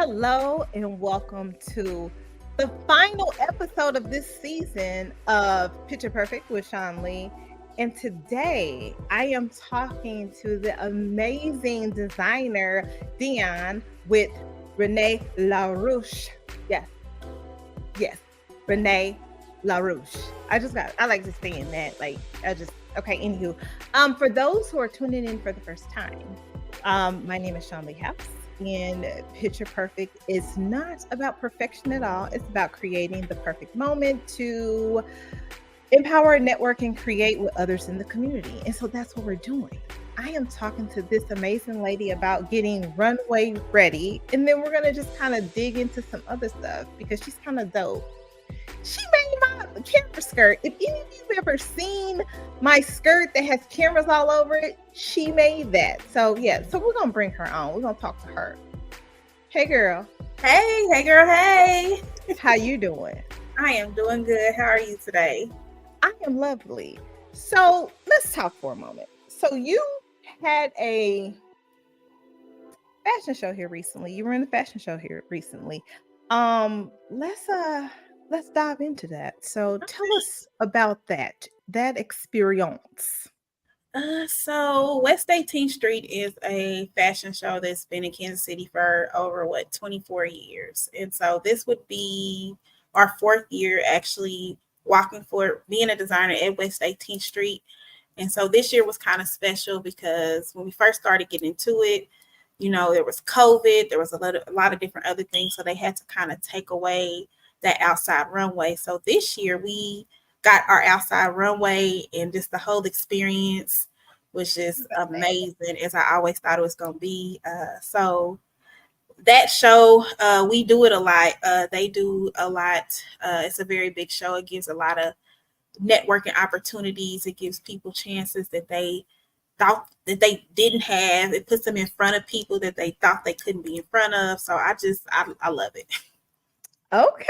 Hello and welcome to the final episode of this season of Picture Perfect with Sean Lee. And today I am talking to the amazing designer Dionne with Renee Larouge. Yes, Renee Larouge. I like just saying that. Okay, anywho. For those who are tuning in for the first time, my name is Shawnleehousetv. And Picture Perfect is not about perfection at all. It's about creating the perfect moment to empower, network, and create with others in the community. And so that's what we're doing. I am talking to this amazing lady about getting Runway Ready. And then we're going to just kind of dig into some other stuff because she's kind of dope. She made my camera skirt. If any of you ever seen my skirt that has cameras all over it, she made that. So we're gonna bring her on. We're gonna talk to her. Hey girl. Hey girl, hey. How you doing? I am doing good. How are you today? I am lovely. So let's talk for a moment. So you had a fashion show here recently. You were in the fashion show here recently. Let's dive into that. So tell us about that experience. So West 18th Street is a fashion show that's been in Kansas City for over 24 years. And so this would be our fourth year actually being a designer at West 18th Street. And so this year was kind of special because when we first started getting into it, there was COVID, there was a lot of different other things. So they had to kind of take away that outside runway. So this year we got our outside runway, and just the whole experience was just amazing, as I always thought it was going to be. So that show, we do it a lot. They do a lot. It's a very big show. It gives a lot of networking opportunities. It gives people chances that they thought that they didn't have. It puts them in front of people that they thought they couldn't be in front of. So I love it. Okay,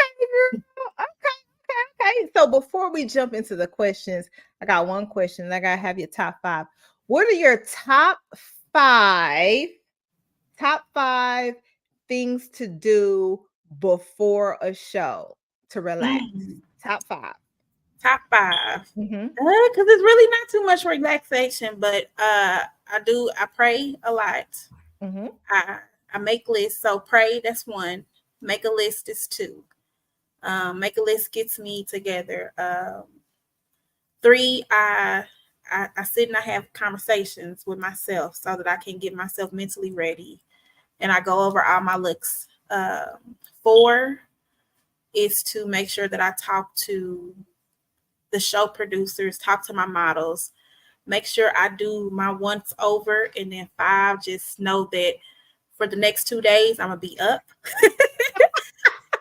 girl. Okay. So before we jump into the questions, I got one question. I gotta have your top 5. What are your top five things to do before a show to relax? Top 5. Top 5. Because it's really not too much relaxation, but I pray a lot. I make lists. So pray, that's 1. Make a list is 2. Make a list gets me together. 3, I sit and I have conversations with myself so that I can get myself mentally ready, and I go over all my looks. 4 is to make sure that I talk to the show producers, talk to my models, make sure I do my once over, and then 5, just know that for the next 2 days I'm gonna be up.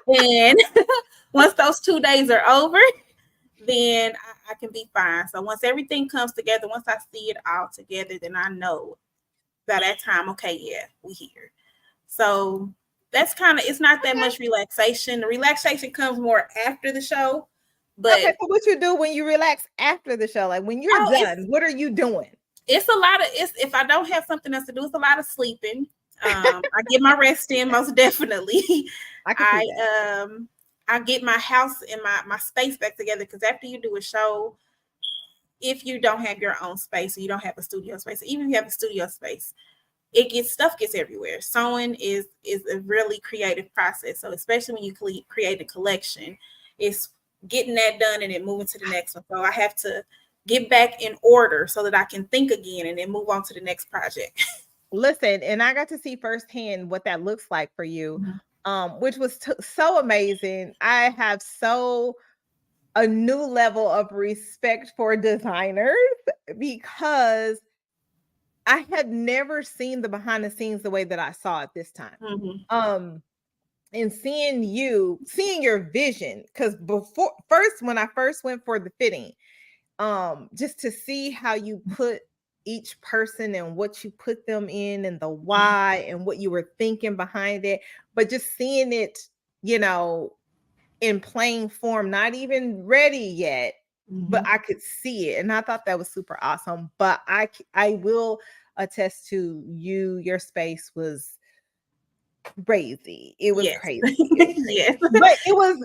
And once those 2 days are over, then I can be fine. So once everything comes together, once I see it all together, then I know by that time, okay, yeah, we here. So that's it's not that much relaxation. The relaxation comes more after the show. But okay, so what you do when you relax after the show? Like when you're done, what are you doing? It's a lot of if I don't have something else to do, it's a lot of sleeping. I get my rest in, most definitely. I get my house and my space back together, because after you do a show, if you don't have your own space or you don't have a studio space, even if you have a studio space, stuff gets everywhere. Sewing is a really creative process. So especially when you create a collection, it's getting that done and then moving to the next one. So I have to get back in order so that I can think again and then move on to the next project. Listen, and I got to see firsthand what that looks like for you, which was so amazing. I have a new level of respect for designers because I had never seen the behind the scenes the way that I saw it this time. And seeing your vision, because when I first went for the fitting, just to see how you put each person and what you put them in and the why and what you were thinking behind it, but just seeing it, in plain form, not even ready yet, but I could see it. And I thought that was super awesome. But I will attest to your space was crazy. It was Yes. crazy. It was Yes. crazy. But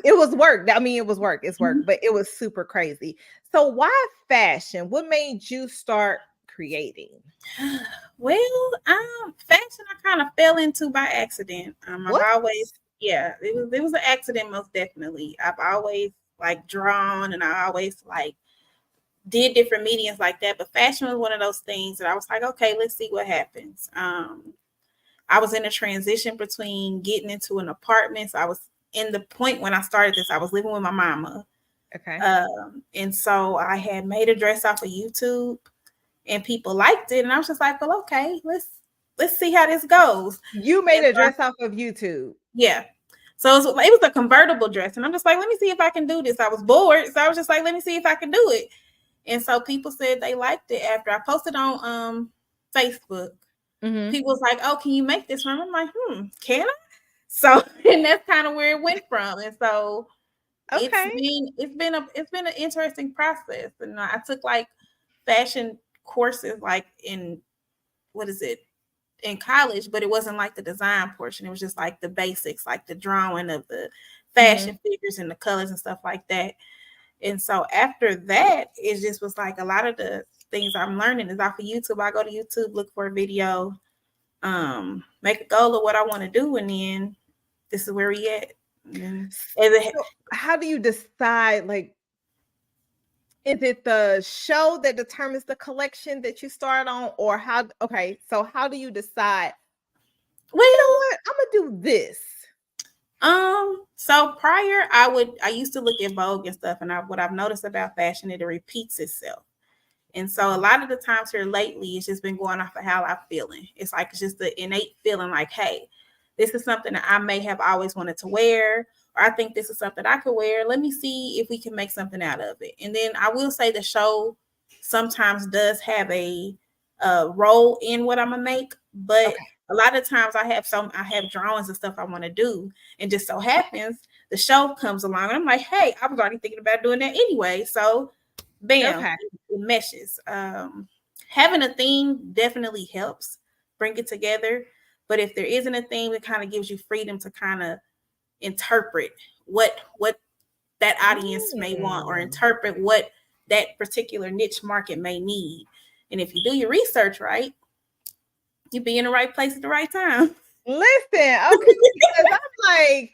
it was work. I mean, it was work. It's work, but it was super crazy. So why fashion? What made you start creating? Well, fashion I kind of fell into by accident. I've What? always, yeah, it was an accident, most definitely. I've always like drawn, and I always like did different mediums like that. But fashion was one of those things that I was like, okay, let's see what happens. I was in a transition between getting into an apartment. So I was in the point when I started this, I was living with my mama. Okay. And so I had made a dress off of YouTube, and people liked it, and I was just like, well, okay, let's see how this goes. You made And a so dress off of YouTube. yeah. So it was a convertible dress, and I'm just like, let me see if I can do this. I was bored, so I was just like, let me see if I can do it. And so people said they liked it after I posted on Facebook. Mm-hmm. People was like, oh, can you make this one? I'm like, can I? So, and that's kind of where it went from. And so Okay. it's been an interesting process. And I took like fashion courses like in what is it in college, but it wasn't like the design portion. It was just like the basics, like the drawing of the fashion figures and the colors and stuff like that. And so after that, it just was like a lot of the things I'm learning is off of YouTube. I go to YouTube, look for a video, make a goal of what I want to do, and then this is where we at. So how do you decide, like, is it the show that determines the collection that you start on, or how? Okay, so how do you decide? Well, you know what? I'm gonna do this. So prior, I used to look at Vogue and stuff, and what I've noticed about fashion, it repeats itself. And so a lot of the times here lately, it's just been going off of how I'm feeling. It's like it's just the innate feeling like, hey, this is something that I may have always wanted to wear, or I think this is something I could wear. Let me see if we can make something out of it. And then I will say the show sometimes does have a role in what I'm gonna make, but a lot of times I have drawings and stuff I want to do, and just so happens the show comes along, and I'm like, hey, I was already thinking about doing that anyway. So bam, it meshes. Having a theme definitely helps bring it together. But if there isn't a theme, it kind of gives you freedom to kind of interpret what that audience may want, or interpret what that particular niche market may need. And if you do your research right, you'll be in the right place at the right time. Listen, okay, because I'm like,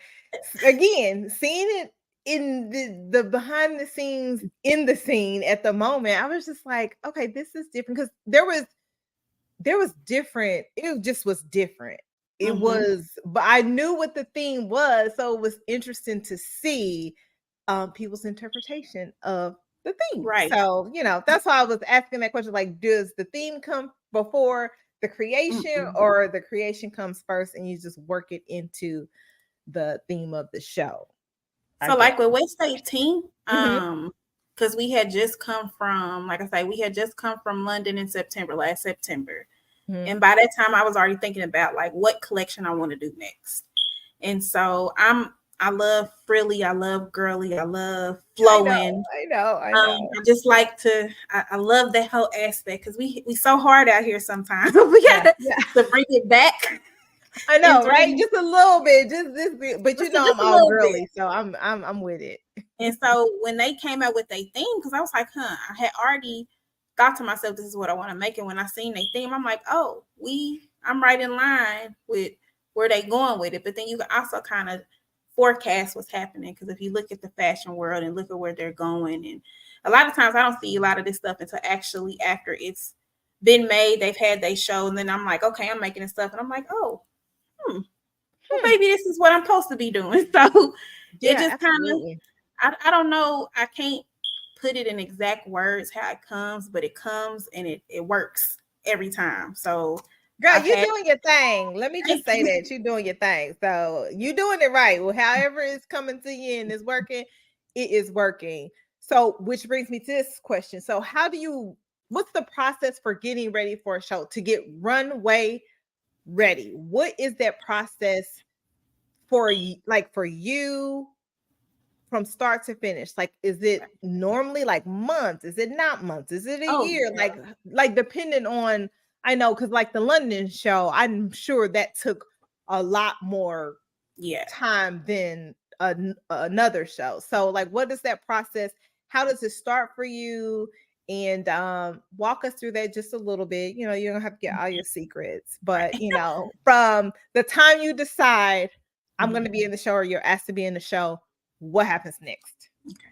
again, seeing it in the behind the scenes in the scene at the moment, I was just like, okay, this is different, because there was different. It just was different. It was, but I knew what the theme was, so it was interesting to see people's interpretation of the theme. Right. So, that's why I was asking that question, like, does the theme come before the creation, or the creation comes first and you just work it into the theme of the show? So like with West 18, because we had just come from, like I say, we had just come from London in last September. And by that time I was already thinking about like what collection I want to do next. And so I love frilly, I love girly, I love flowing. I know. I just like I love that whole aspect, because we so hard out here sometimes. We got to bring it back. I know, right? Just a little bit, just this bit, but I'm all girly, so I'm with it. And so when they came out with their theme, because I was like, I had already thought to myself, this is what I want to make. And when I seen their theme, I'm like, oh, I'm right in line with where they going with it. But then you can also kind of forecast what's happening, because if you look at the fashion world and look at where they're going, and a lot of times I don't see a lot of this stuff until actually after it's been made, they've had their show, and then I'm like, okay, I'm making this stuff, and I'm like, oh, well, maybe this is what I'm supposed to be doing. So it just kind of, I don't know, I can't put it in exact words how it comes, but it comes and it works every time. So girl, you're doing your thing. Let me just say that you're doing your thing. So you're doing it right. Well, however it's coming to you and it's working, it is working. So, which brings me to this question. So what's the process for getting ready for a show, to get Runway Ready? What is that process for you, like for you, from start to finish? Like, is it normally like months? Is it not months? Is it a year? Yeah. Like depending on, I know, because like the London show, I'm sure that took a lot more Yeah. time than another show. So like, what is that process? How does it start for you? And walk us through that just a little bit. You know, you don't have to get all your secrets, but Right. you know, from the time you decide I'm going to Mhm. be in the show or you're asked to be in the show, what happens next? Okay.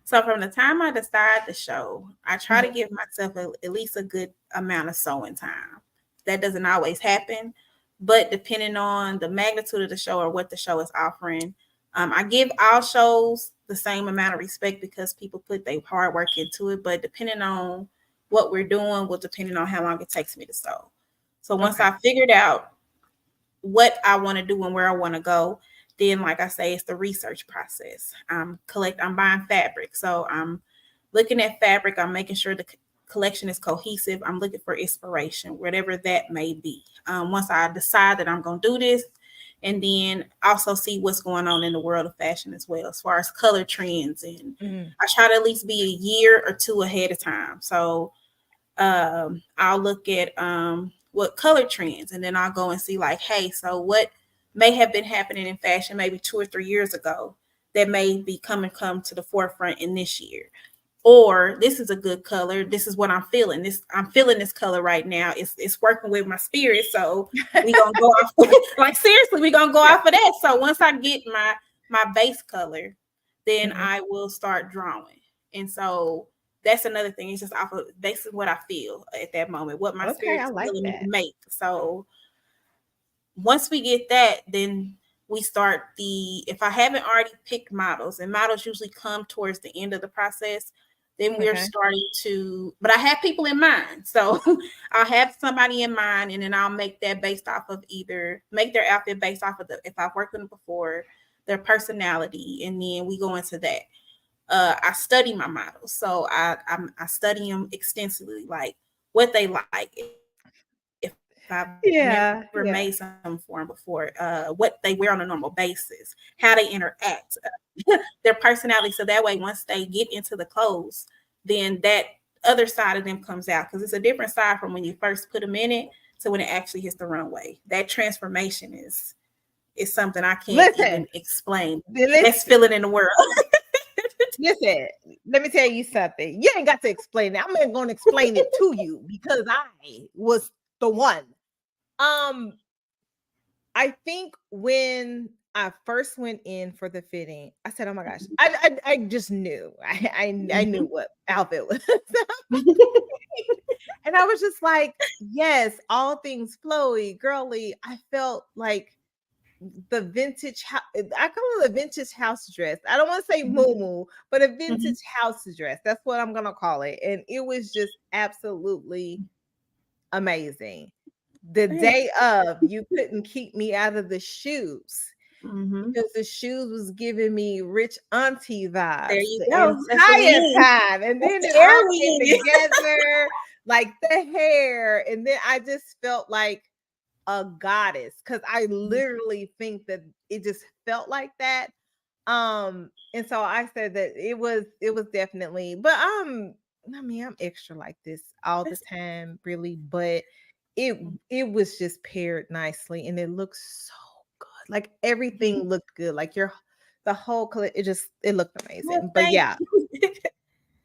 So from the time I decide the show, I try to Mhm. give myself at least a good amount of sewing time. That doesn't always happen, but depending on the magnitude of the show or what the show is offering, I give all shows the same amount of respect because people put their hard work into it. But depending on what we're doing, will depending on how long it takes me to sew. So once Okay. I figured out what I want to do and where I want to go, then like I say, it's the research process. I'm buying fabric. So I'm looking at fabric, I'm making sure the collection is cohesive. I'm looking for inspiration, whatever that may be. Once I decide that I'm going to do this, and then also see what's going on in the world of fashion as well, as far as color trends. And Mhm. I try to at least be a year or two ahead of time. So I'll look at what color trends, and then I'll go and see like, hey, so what may have been happening in fashion maybe 2 or 3 years ago that may be come to the forefront in this year. Or this is a good color. This is what I'm feeling. I'm feeling this color right now. It's working with my spirit. So we gonna go off like seriously, we gonna go Yeah. off of that. So once I get my base color, then Mhm. I will start drawing. And so that's another thing. It's just off of basically what I feel at that moment, what my Okay, spirit I is like telling me to that. make. So once we get that, then we start if I haven't already picked models, and models usually come towards the end of the process, then we're Okay. starting to, but I have people in mind. So I'll have somebody in mind, and then I'll make that based off of make their outfit based off of if I've worked with them before, their personality, and then we go into that. I study my models. So I study them extensively, like what they like. If I've never made something Yeah, for them yeah. before, what they wear on a normal basis, how they interact, their personality. So that way, once they get into the clothes, then that other side of them comes out, because it's a different side from when you first put them in it to when it actually hits the runway. That transformation is something I can't Listen, even explain. Best listen, feeling in the world. listen. Let me tell you something. You ain't got to explain it. I'm going to explain it to you because I was the one. Um, I think when I first went in for the fitting, I said, "Oh my gosh!" I just knew. I knew what outfit was, and I was just like, "Yes, all things flowy, girly." I felt like the vintage I call it a vintage house dress. I don't want to say Mhm, moo but a mhm, vintage house dress. That's what I'm gonna call it. And it was just absolutely amazing. The thank day of, you couldn't keep me out of the shoes mhm. because the shoes was giving me rich auntie There vibes you the go. That's what we entire need. time. And That's then the it air all we came need. together, like the hair. And then I just felt like a goddess because I literally think that it just felt like that. And so I said that it was definitely, but I mean, I'm extra like this all the That's time, really, but it was just paired nicely and it looks so good. Like everything looked good. Like the whole it looked well, amazing. But thank yeah, you.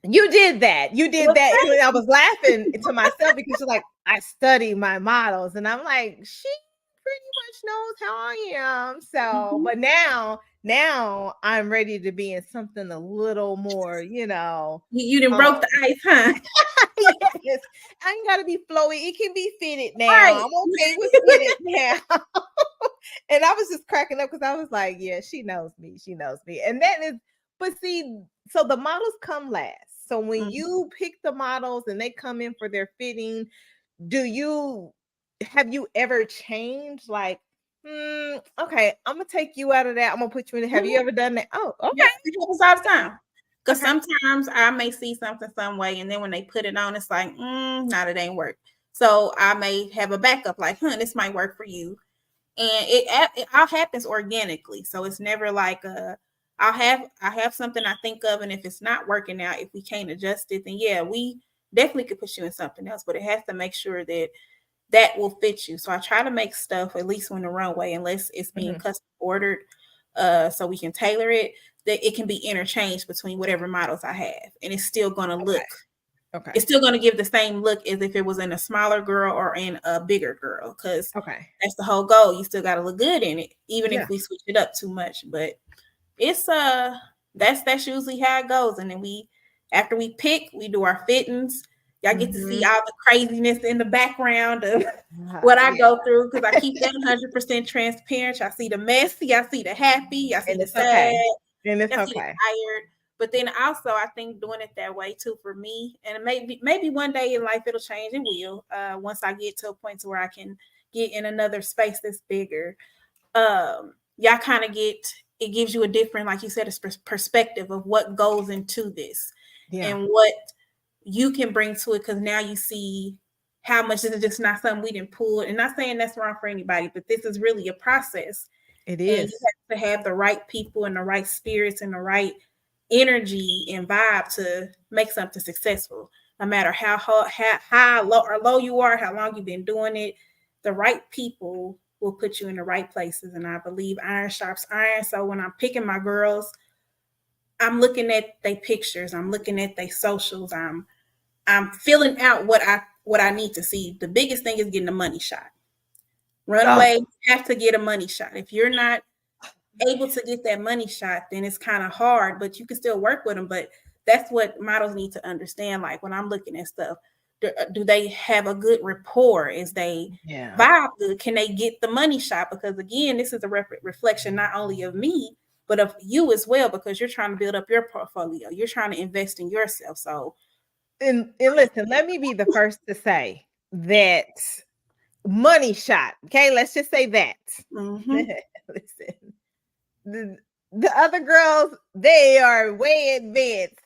you did that. You did Well, that. And thank I you. was laughing to myself because you're like, I study my models. And I'm like, she pretty much knows how I am. So, Mhm. but now I'm ready to be in something a little more, You done um, broke the ice, huh? yes, I ain't gotta be flowy. It can be fitted now. Right. I'm okay with fitted now. And I was just cracking up because I was like, yeah, she knows me. She knows me. And that is, but see, so the models come last. So when Mhm. you pick the models and they come in for their fitting, do you have you ever changed? Like, okay, I'm gonna take you out of that. I'm gonna put you in. Have you Mhm. ever done that? Oh, Yeah, okay, it happens all the time. Because okay. sometimes I may see something some way, and then when they put it on, it's like, nah, it ain't work. So I may have a backup, like, this might work for you. And it all happens organically. So it's never like I have something I think of, and if it's not working out, if we can't adjust it, then yeah, we definitely could put you in something else. But it has to make sure that that will fit you. So I try to make stuff, at least when the runway, unless it's being custom ordered, so we can tailor it, that it can be interchanged between whatever models I have, and it's still going to look. Okay. It's still going to give the same look as if it was in a smaller girl or in a bigger girl, because that's the whole goal. You still got to look good in it, even if we switch it up too much. But it's that's usually how it goes. And then after we pick, we do our fittings. Y'all get to see all the craziness in the background of what I go through, because I keep that 100% transparent. Y'all see the messy, y'all see the happy, y'all see the sad, and it's y'all see the tired. But then also, I think doing it that way too for me, and maybe one day in life it'll change. It will, once I get to a point to where I can get in another space that's bigger. Y'all kind of it gives you a different, like you said, a perspective of what goes into this and what you can bring to it, because now you see how much this is just not something we didn't pull. And not saying that's wrong for anybody, but this is really a process. It is. And you have to have the right people and the right spirits and the right energy and vibe to make something successful. No matter how high, low, or low you are, how long you've been doing it, the right people will put you in the right places. And I believe iron sharps iron. So when I'm picking my girls, I'm looking at their pictures, I'm looking at their socials, I'm filling out what I need to see. The biggest thing is getting a money shot. Runway have to get a money shot. If you're not able to get that money shot, then it's kind of hard, but you can still work with them. But that's what models need to understand. Like when I'm looking at stuff, do they have a good rapport? Is they vibe good? Can they get the money shot? Because again, this is a reflection not only of me, but of you as well, because you're trying to build up your portfolio. You're trying to invest in yourself. So, and listen, let me be the first to say that money shot. Okay, let's just say that. Listen, the other girls, they are way advanced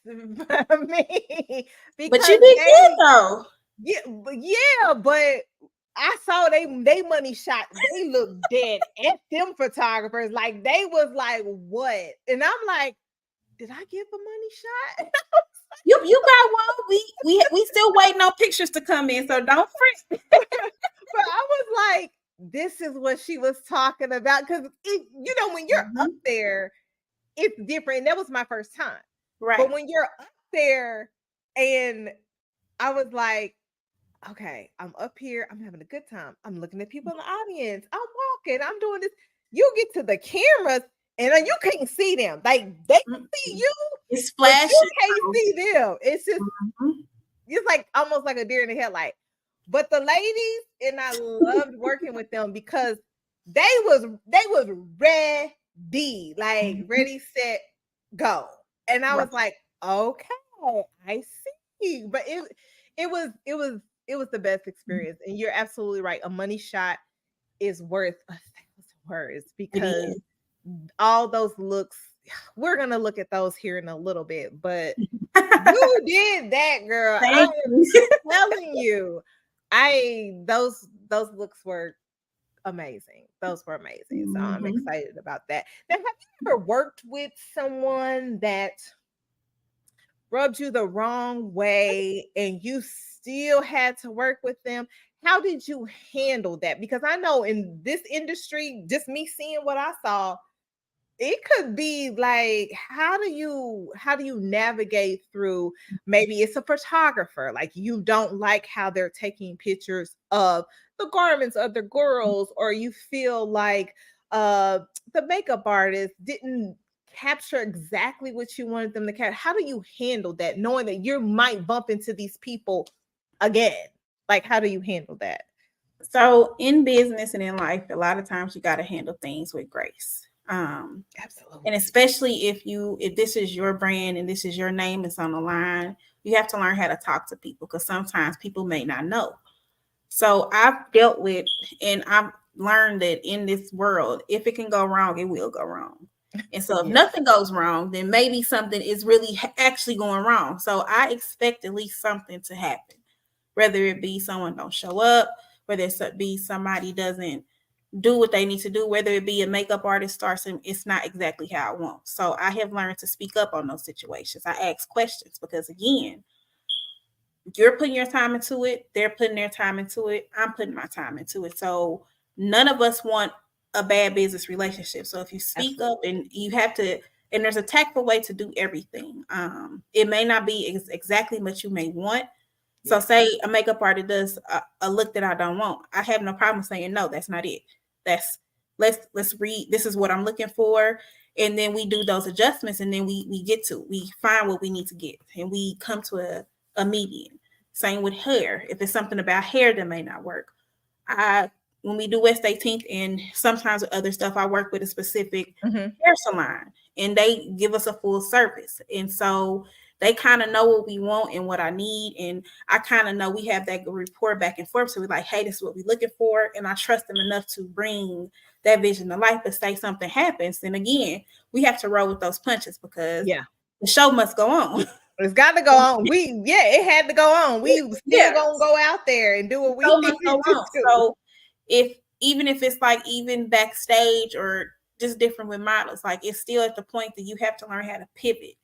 from me. But you did good though. Yeah, but I saw they money shot. They look dead at them photographers. Like they was like, what? And I'm like, did I give a money shot? You got one. We still waiting on pictures to come in, so don't fret. But I was like, this is what she was talking about, because when you're up there, it's different. And that was my first time, right? But when you're up there, and I was like, okay, I'm up here, I'm having a good time, I'm looking at people in the audience, I'm walking, I'm doing this. You get to the cameras and you can't see them. Like they can see you, it's flashing. You can't see them. It's just it's like almost like a deer in the headlight. But the ladies, and I loved working with them because they was ready, like ready, set, go. And I was like, okay, I see. But it was the best experience. And you're absolutely right. A money shot is worth 1,000 words, because all those looks, we're gonna look at those here in a little bit, but you did that, girl. I'm telling you. Those looks were amazing. Those were amazing. So I'm excited about that. Now, have you ever worked with someone that rubbed you the wrong way and you still had to work with them? How did you handle that? Because I know in this industry, just me seeing what I saw, it could be like, how do you navigate through, maybe it's a photographer, like you don't like how they're taking pictures of the garments of the girls, or you feel like the makeup artist didn't capture exactly what you wanted them to capture. How do you handle that, knowing that you might bump into these people again? Like, how do you handle that? So in business and in life, a lot of times you got to handle things with grace. Absolutely. And especially if this is your brand and this is your name, it's on the line, you have to learn how to talk to people, because sometimes people may not know. So I've dealt with, and I've learned that in this world, if it can go wrong, it will go wrong. And so if nothing goes wrong, then maybe something is really actually going wrong. So I expect at least something to happen, whether it be someone don't show up, whether it be somebody doesn't do what they need to do, whether it be a makeup artist starts and it's not exactly how I want. So I have learned to speak up on those situations. I ask questions, because again, you're putting your time into it, they're putting their time into it, I'm putting my time into it. So none of us want a bad business relationship. So if you speak Absolutely. up, and you have to, and there's a tactful way to do everything. It may not be exactly what you may want. So Yeah. say a makeup artist does a look that I don't want. I have no problem saying no, that's not it. That's let's read. This is what I'm looking for, and then we do those adjustments, and then we find what we need to get, and we come to a median. Same with hair. If it's something about hair that may not work, I when we do West 18th and sometimes with other stuff, I work with a specific hair salon, and they give us a full service. And so they kind of know what we want and what I need. And I kind of know we have that rapport back and forth. So we're like, hey, this is what we're looking for. And I trust them enough to bring that vision to life. But say something happens, then again, we have to roll with those punches because the show must go on. It's got to go on. It had to go on. We still gonna go out there and do what we need to do. So even if it's like even backstage or just different with models, like it's still at the point that you have to learn how to pivot,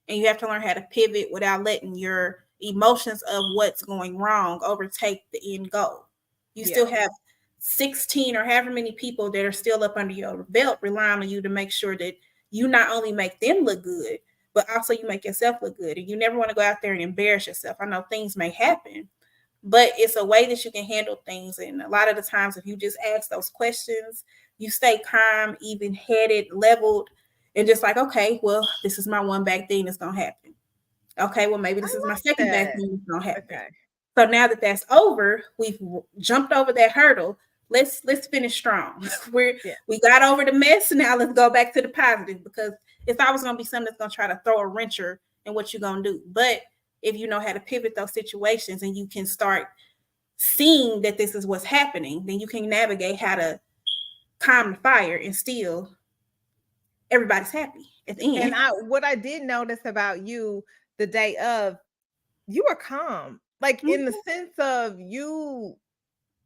and you have to learn how to pivot without letting your emotions of what's going wrong overtake the end goal. You still have 16 or however many people that are still up under your belt relying on you to make sure that you not only make them look good, but also you make yourself look good. And you never want to go out there and embarrass yourself. I know things may happen, but it's a way that you can handle things. And a lot of the times, if you just ask those questions, you stay calm, even headed, leveled, and just like, okay, well, this is my one bad thing that's going to happen. Okay, well, maybe this is my second bad thing that's going to happen. Okay. So now that that's over, we've jumped over that hurdle. Let's finish strong. We got over the mess. Now let's go back to the positive, because it's always going to be something that's going to try to throw a wrencher in what you're going to do. But if you know how to pivot those situations and you can start seeing that this is what's happening, then you can navigate how to calm the fire and still everybody's happy at the end. And what I did notice about you the day of, you were calm, like in the sense of you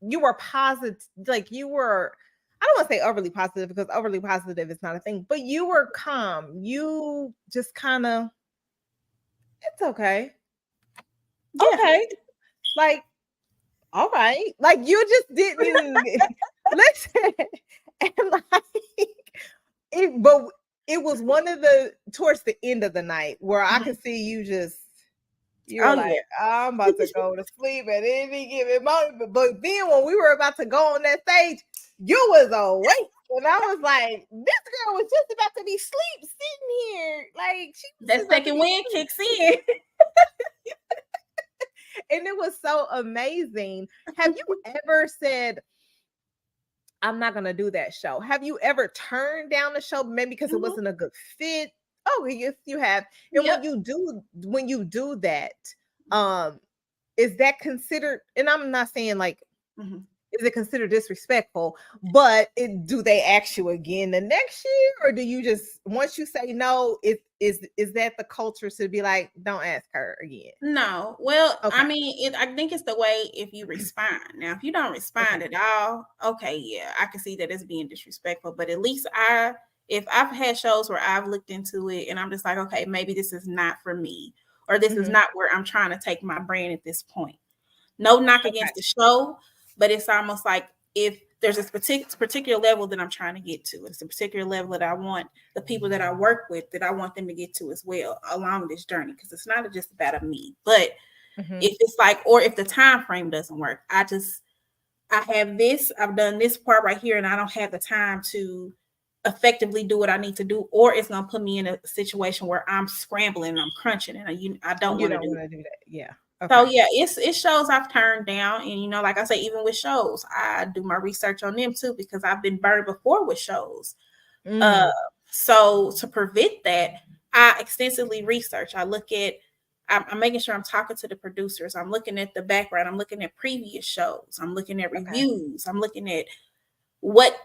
were positive, like you were, I don't want to say overly positive, because overly positive is not a thing, but you were calm. You just kind of, it's okay. Yeah. Okay. Like, all right. Like you just didn't listen. And but it was one of the towards the end of the night where I could see you just, you're like, I'm about to go to sleep at any given moment. But then when we were about to go on that stage, you was awake. And I was like, this girl was just about to be sitting here. Like, that second wind kicks in. And it was so amazing. Have you ever said, I'm not going to do that show? Have you ever turned down the show, maybe because it wasn't a good fit? Oh, yes, you have. And when you do that, is that considered, and I'm not saying like, is it considered disrespectful, but do they ask you again the next year? Or do you just, once you say no, is that the culture to be like, don't ask her again? No. Well, okay. I mean, I think it's the way if you respond. Now, if you don't respond at all, okay, yeah, I can see that it's being disrespectful. But at least if I've had shows where I've looked into it and I'm just like, okay, maybe this is not for me, or this is not where I'm trying to take my brand at this point. No knock against the show, but it's almost like if there's a particular level that I'm trying to get to, it's a particular level that I want the people that I work with, that I want them to get to as well along this journey, because it's not just about me. But if it's like, or if the time frame doesn't work, I have this, I've done this part right here, and I don't have the time to effectively do what I need to do, or it's gonna put me in a situation where I'm scrambling and I'm crunching, and I don't want to do that. Yeah. Okay. So yeah, it's shows I've turned down, and like I say, even with shows, I do my research on them too, because I've been burned before with shows. So to prevent that, I extensively research. I'm making sure I'm talking to the producers. I'm looking at the background. I'm looking at previous shows. I'm looking at reviews. I'm looking at what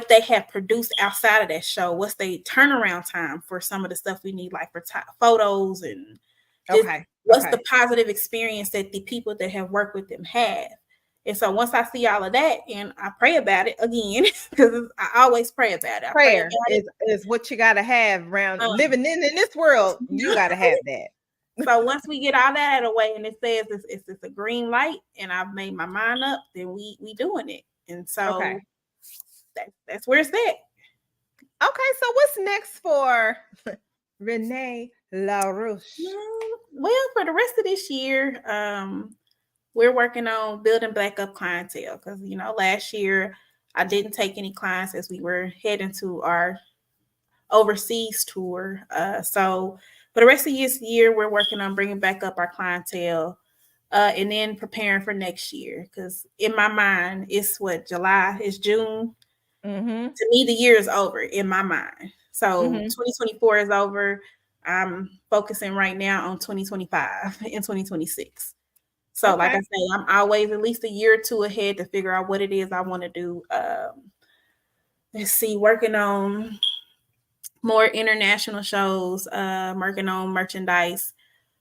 they have produced outside of that show. What's the turnaround time for some of the stuff we need, like for photos and what's the positive experience that the people that have worked with them have. And so once I see all of that, and I pray about it again, because I always pray about it. Prayer is what you got to have around living in this world. You got to have that. So once we get all that out of the way and it says it's a green light and I've made my mind up, then we doing it. And so Okay. that's where it's at. Okay, so what's next for Renee Larouge? Well, for the rest of this year, we're working on building back up clientele because last year I didn't take any clients as we were heading to our overseas tour. So for the rest of this year, we're working on bringing back up our clientele and then preparing for next year. Because in my mind, it's July, it's June. Mm-hmm. To me, the year is over in my mind. So 2024 is over. I'm focusing right now on 2025 and 2026. So like I say, I'm always at least a year or two ahead to figure out what it is I want to do. Let's see, working on more international shows, working on merchandise,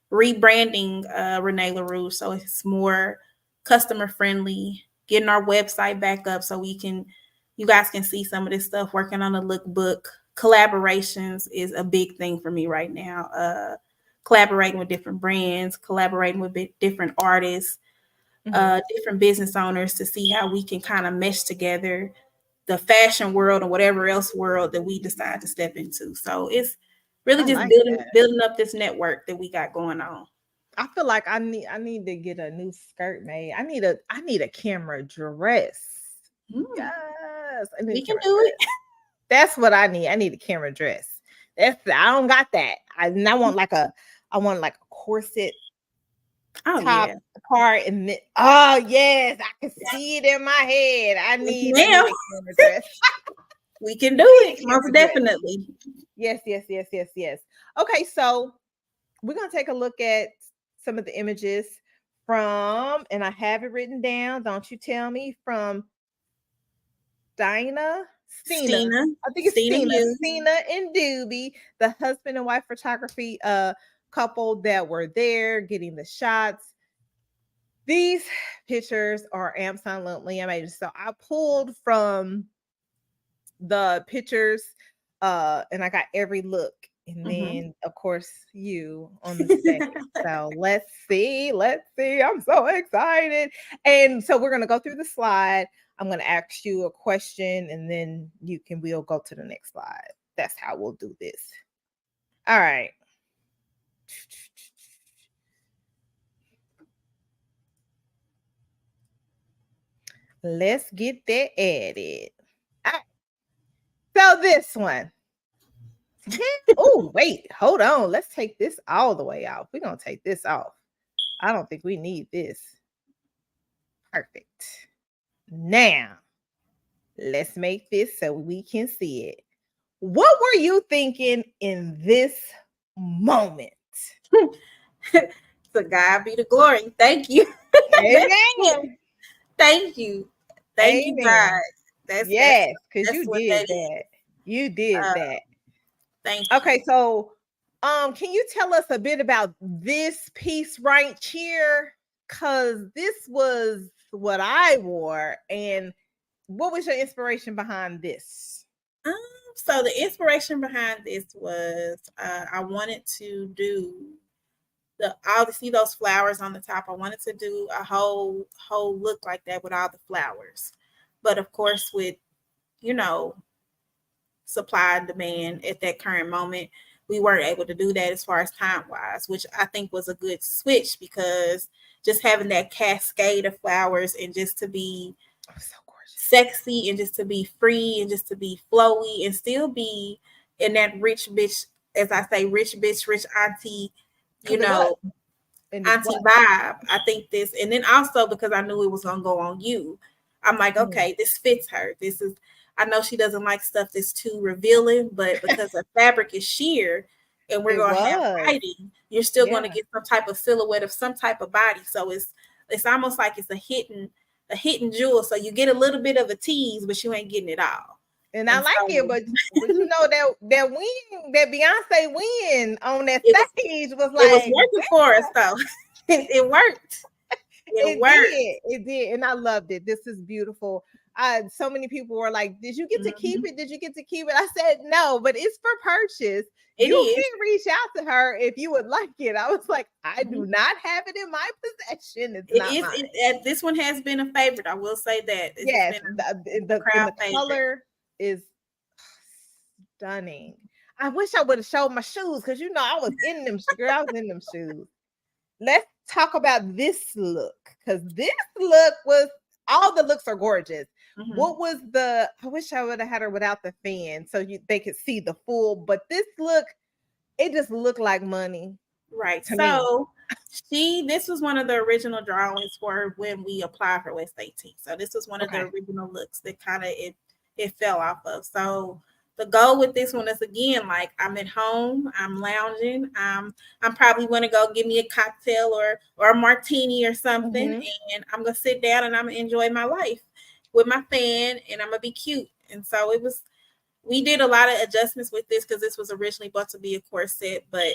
rebranding Renee Larouge so it's more customer friendly, getting our website back up so you guys can see some of this stuff, working on a lookbook. Collaborations is a big thing for me right now. Collaborating with different brands, collaborating with different artists, different business owners to see how we can kind of mesh together the fashion world or whatever else world that we decide to step into. So it's really just building up this network that we got going on. I feel like I need to get a new skirt made. I need a camera dress. Yes, we can do it. That's what I need. I need a camera dress. I don't got that. I want like a corset top part and yes, I can see it in my head. I need a camera dress. We can do it, most definitely. Yes. Okay, so we're gonna take a look at some of the images from, and I have it written down. Don't you tell me, from Stina. I think it's Stina and Doobie, the husband and wife photography couple that were there getting the shots. These pictures are absolutely amazing. So I pulled from the pictures and I got every look. And then, of course, you on the stage. So let's see. I'm so excited. And so we're going to go through the slide. I'm going to ask you a question, and then we'll go to the next slide. That's how we'll do this. All right. Let's get that added. All right. So this one. Oh, wait, hold on. Let's take this all the way off. We're going to take this off. I don't think we need this. Perfect. Now, let's make this so we can see it. What were you thinking in this moment? To God be the glory. Thank you. Amen. Thank you. Thank you, God. Yes, because you did that. You did that. Thank you. Okay, so can you tell us a bit about this piece right here? Because this was what I wore, and what was your inspiration behind this? So the inspiration behind this was I wanted to do see those flowers on the top. I wanted to do a whole look like that with all the flowers, but of course with supply and demand at that current moment, we weren't able to do that as far as time wise, which I think was a good switch, because just having that cascade of flowers and just to be so gorgeous, sexy, and just to be free and just to be flowy and still be in that rich bitch, as I say, rich bitch, rich auntie, auntie vibe. I think this, and then also because I knew it was gonna go on you, I'm like, okay, this fits her. This is, I know she doesn't like stuff that's too revealing, but because the fabric is sheer and we're going to have writing, you're still going to get some type of silhouette of some type of body. So it's almost like it's a hidden jewel. So you get a little bit of a tease, but you ain't getting it all. And I like it, but you know that Beyonce win on that stage was like, it was working for us though. It worked. It did, and I loved it. This is beautiful. So many people were like, "Did you get to keep Mhm. it? Did you get to keep it?" I said, "No, but it's for purchase. It You is. can reach out to her if you would like it." I was like, "I do Mhm. not have it in my possession. It's It not is. mine." This one has been a favorite. I will say that this has Yes, been a the and crowd the favorite. color is stunning. I wish I would have showed my shoes because I was in them. Girl, I was in them shoes. Let's talk about this look because this look was all the looks are gorgeous. Mhm. What was the? I wish I would have had her without the fan so they could see the full. But this look, it just looked like money Right. to me. So this was one of the original drawings for when we applied for West 18. So this was one of the Okay. original looks that kind of it fell off of. So the goal with this one is again, like I'm at home, I'm lounging, I'm probably gonna go give me a cocktail or a martini or something, Mm-hmm. and I'm gonna sit down and I'm gonna enjoy my life with my fan and I'm gonna be cute. And so we did a lot of adjustments with this because this was originally supposed to be a corset, but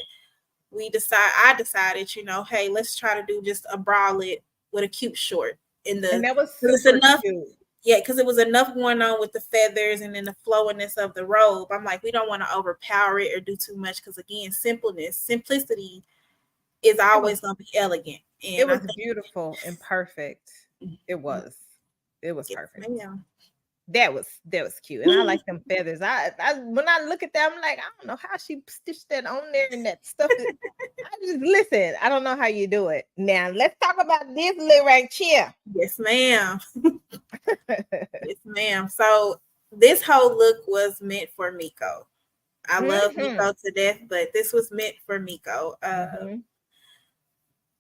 I decided, hey, let's try to do just a bralette with a cute short And that was because it's super enough. cute. Yeah, because it was enough going on with the feathers and then the flowiness of the robe. I'm like, we don't want to overpower it or do too much because again, simplicity is It was always going to be elegant. it And I was think, beautiful and perfect. It was. It was yes, perfect. ma'am. That was cute, and I like them feathers. I when I look at them, I'm like, I don't know how she stitched that on there and that stuff. I just listen. I don't know how you do it. Now let's talk about this little right here. Yes, ma'am. Yes, ma'am. So this whole look was meant for Miko. I love Mm-hmm. Miko to death, but this was meant for Miko. Mm-hmm.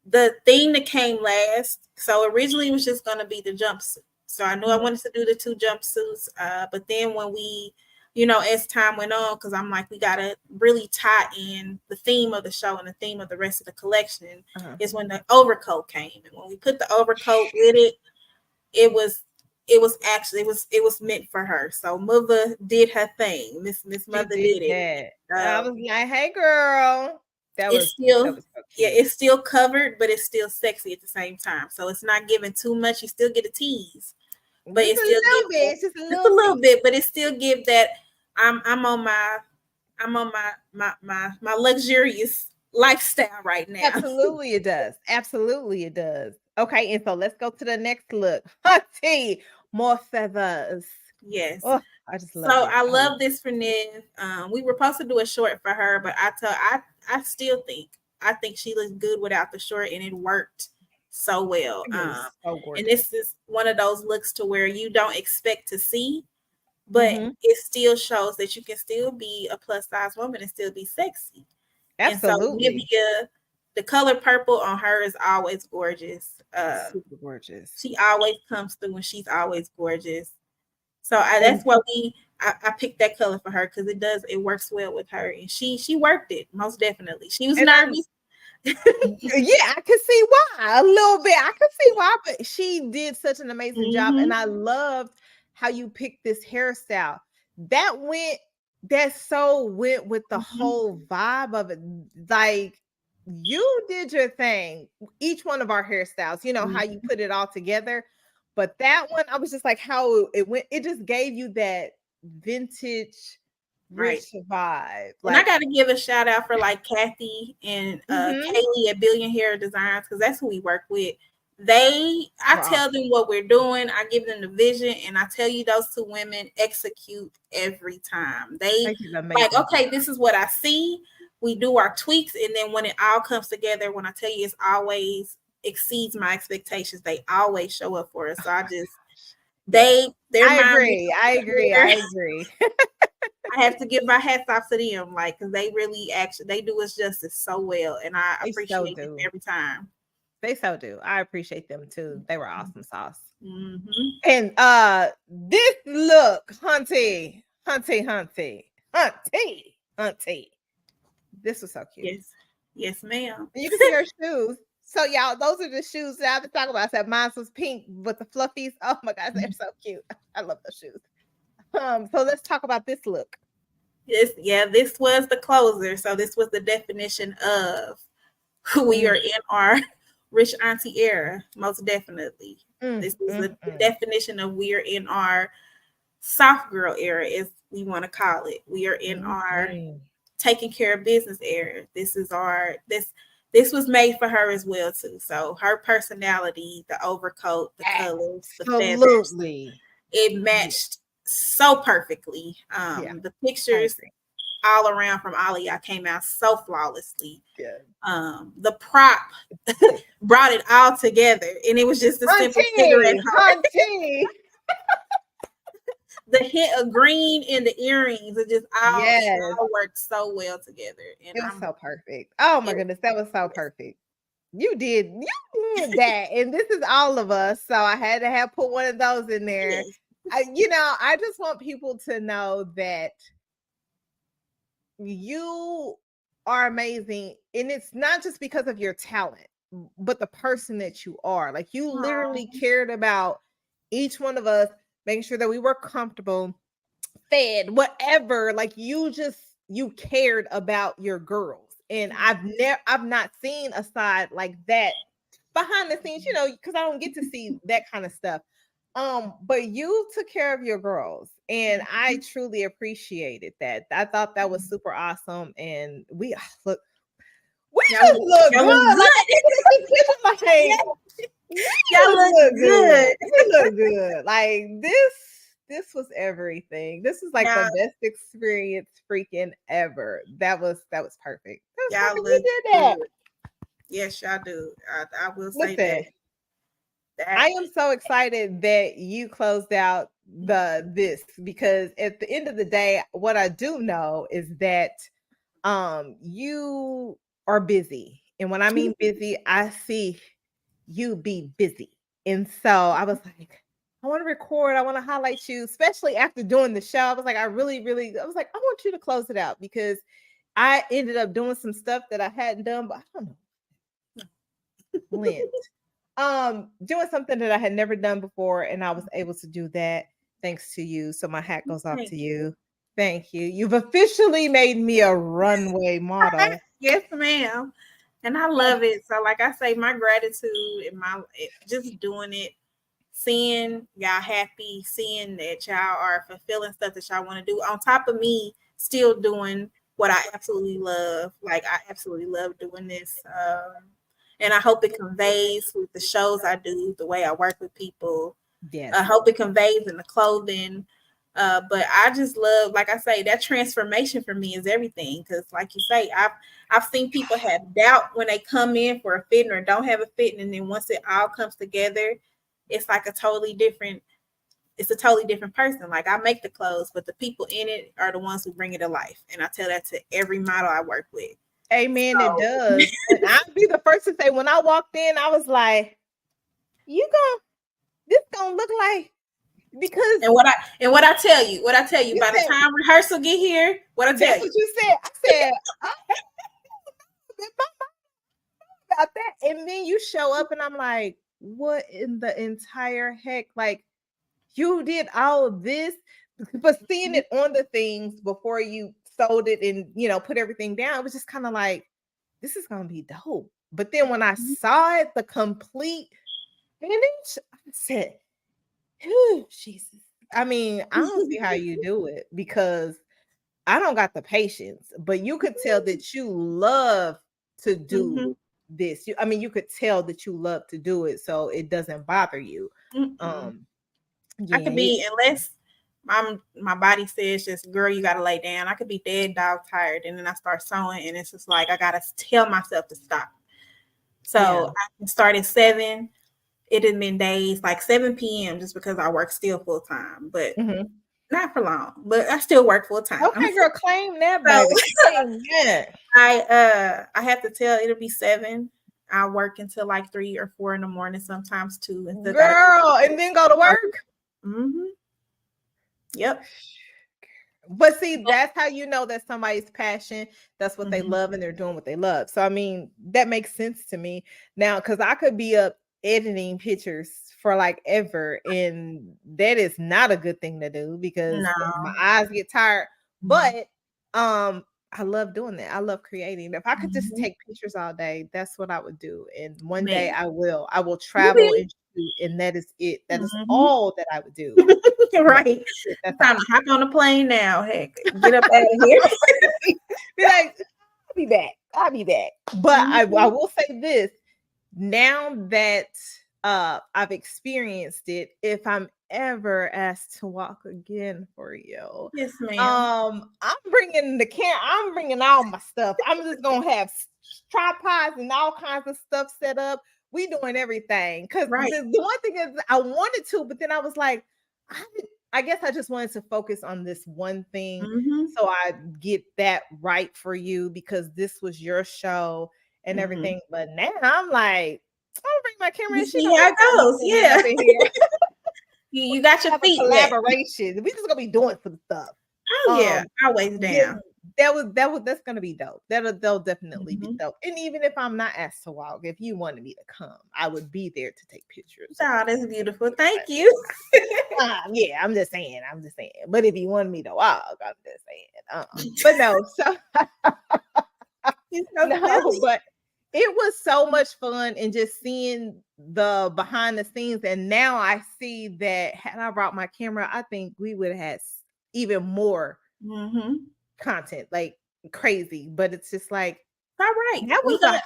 The thing that came last, so originally it was just going to be the jumpsuit. So I knew I Mm-hmm. wanted to do the two jumpsuits, but then when as time went on, because I'm like, we got to really tie in the theme of the show and the theme of the rest of the collection, Uh-huh. is when the overcoat came. And when we put the overcoat with it, it was meant for her. So Mother did her thing. Miss She Mother did did it. that. I was Um, like, "Hey, girl." That it's was that still was so yeah, cute. it's still covered, but it's still sexy at the same time. So it's not giving too much. You still get a tease, but Just it a still little gives bit, just a just a little little bit. bit, but it still give that I'm on my luxurious lifestyle right now. Absolutely, it does. Absolutely, it does. Okay, and so let's go to the next look. Hunty, more feathers. Yes. Oh, I just So love this. I I love love this for Niv. We were supposed to do a short for her, but I still think she looks good without the short, and it worked so well. it. It was so And gorgeous. this is one of those looks to where you don't expect to see, but Mm-hmm. it still shows that you can still be a plus size woman and still be sexy. And so Absolutely. Nivea, the color purple on her is always gorgeous. Super gorgeous. She always comes through and she's always gorgeous. So And that's why I picked that color for her because it works well with her, and she worked it most definitely. She was and I'm nervous. yeah, I can see why a little bit. I can see why, but she did such an amazing job, and Mm-hmm. I loved how you picked this hairstyle. That so went with the Mm-hmm. whole vibe of it. Like you did your thing. Each one of our hairstyles, how you Mm-hmm. put it all together. But that one, I was just like how it went. It just gave you that vintage, Right. rich vibe. And I Like, got to give a shout out for like Kathy and mm-hmm, Kaylee at Billion Hair Designs because that's who we work with. I we're tell awesome. them what we're doing. I give them the vision, and I tell you those two women execute every time. They They did an like, amazing okay, job. this is what I see. We do our tweaks, and then when it all comes together, when I tell you it's always exceeds my expectations, they always show up for us. So I just Yes. they're I my agree. I agree. I agree. I have to give my hats off to them, like, because they really actually they do us justice so well, and I They so appreciate them do. every time. They so do. I appreciate them too. They were awesome sauce. Mm-hmm. And this look, hunty. This was so cute. Yes, yes, ma'am. And you can see her shoes. So y'all, those are the shoes that I've been talking about. I said mine was pink with the fluffies. Oh my gosh, they're so cute. I love those shoes. So let's talk about this look. Yes, yeah. This was the closer, so this was the definition of we Mm, are in our rich auntie era, most definitely. This is the definition of we are in our soft girl era, as we want to call it. We are in our taking care of business era. This is our this was made for her as well too. So her personality, the overcoat, the colors, the feathers, it matched so perfectly. The pictures all around from all of y'all came out so flawlessly. The prop brought it all together, and it was just a simple cigarette heart. The hint of green in the earrings, it just all worked so well together. And it was so perfect. Oh my goodness, that was so perfect. You did that, and this is all of us. So I had to have put one of those in there. Yes. I just want people to know that you are amazing, and it's not just because of your talent, but the person that you are. Like, you literally cared about each one of us, making sure that we were comfortable, fed, whatever. Like, you cared about your girls, and I've not seen a side like that behind the scenes, because I don't get to see that kind of stuff. But you took care of your girls, and I truly appreciated that. I thought that was super awesome, and we just look good. Y'all look good. We look good. Like, this was everything. This is like the best experience freaking ever. That was perfect. Y'all look good. Yes, y'all do. I will say that. I am so excited that you closed out this, because at the end of the day, what I do know is that you are busy. And when I mean busy, I see you be busy. And so I was like, I want to record, I want to highlight you, especially after doing the show. I was like, I want you to close it out, because I ended up doing some stuff that I hadn't done, but I don't know. Lent. Doing something that I had never done before, and I was able to do that thanks to you. So my hat goes off to you. Thank you. You've officially made me a runway model. Yes, ma'am. And I love it. So, like I say, my gratitude and just doing it, seeing y'all happy, seeing that y'all are fulfilling stuff that y'all want to do, on top of me still doing what I absolutely love. Like, I absolutely love doing this. And I hope it conveys with the shows I do, the way I work with people. Yes. I hope it conveys in the clothing. But I just love, like I say, that transformation for me is everything. Because, like you say, I've seen people have doubt when they come in for a fitting or don't have a fitting, and then once it all comes together, it's like a totally different person. Like, I make the clothes, but the people in it are the ones who bring it to life. And I tell that to every model I work with. Amen. So. It does. And I'll be the first to say, when I walked in, I was like, this gonna look like, because what I tell you by the time rehearsal get here, what I tell you. What you said. I said about that. And then you show up and I'm like, what in the entire heck? Like, you did all of this, but seeing it on the things before you sold it and put everything down, it was just kind of like, this is gonna be dope. But then when I saw it, the complete finish, I said, Jesus. I mean, I don't see how you do it, because I don't got the patience, but you could tell that you love to do this. You could tell that you love to do it, so it doesn't bother you. I could be, unless my body says just, girl, you gotta lay down. I could be dead dog tired, and then I start sewing, and it's just like I gotta tell myself to stop. So I can start at 7. It had been days like 7 p.m. just because I work still full time, but not for long. But I still work full time. Okay, girl, claim that, baby. Claim that. I have to tell, it'll be 7. I work until like 3 or 4 in the morning, sometimes 2. And girl, and then go to work. Yep. But see, that's how you know that somebody's passion, that's what they love, and they're doing what they love. So I mean, that makes sense to me now, because I could be up editing pictures for like ever, and that is not a good thing to do, because my eyes get tired. But I love doing that. I love creating. If I could just Mhm. take pictures all day, that's what I would do. And one day Man, I will. I will you travel be and shoot, and that is it. That is mhm. all that I would do. That Right. is it. That's Time all. to hop on a plane now. Heck, get up out of here. Be like, I'll be back. I'll be back. But I Mhm. will say this. Now that I've experienced it, if I'm ever asked to walk again for you, Yes, ma'am. I'm bringing I'm bringing all my stuff. I'm just gonna have tripods and all kinds of stuff set up. We doing everything because Right. the one thing is I wanted to, but then I was like, I, I guess I just wanted to focus on this one thing, Mhm. so I get that right for you because this was your show and Mhm. everything. But now I'm like, I'll bring my camera You and she see gonna how be it filming goes. for me Yeah. up in here. You got your Have a feet wet. collaboration. We just gonna be doing some stuff. Oh yeah, Um, always th- down. that's gonna be dope. They'll definitely be Mhm. dope. And even if I'm not asked to walk, if you wanted me to come, I would be there to take pictures of Oh, you. that's beautiful. Thank you. Yeah, I'm just saying. I'm just saying. But if you wanted me to walk, I'm just saying. But no, so You're so no, silly. but it was so much fun and just seeing the behind the scenes. And now I see that had I brought my camera, I think we would have had even more Mhm. content, like crazy. But it's just like All right. that We was a gonna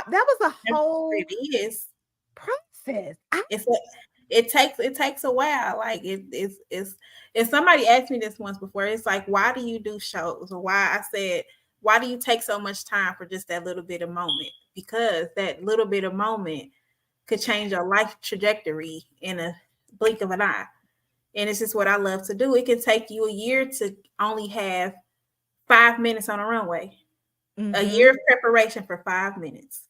that was a whole it is. process. I It's a, it takes a while. Like it's if somebody asked me this once before, it's like, why do you do shows? Or why I said, why do you take so much time for just that little bit of moment? Because that little bit of moment could change your life trajectory in a blink of an eye. And it's just what I love to do. It can take you a year to only have 5 minutes on a runway, a year mm-hmm. of preparation for 5 minutes.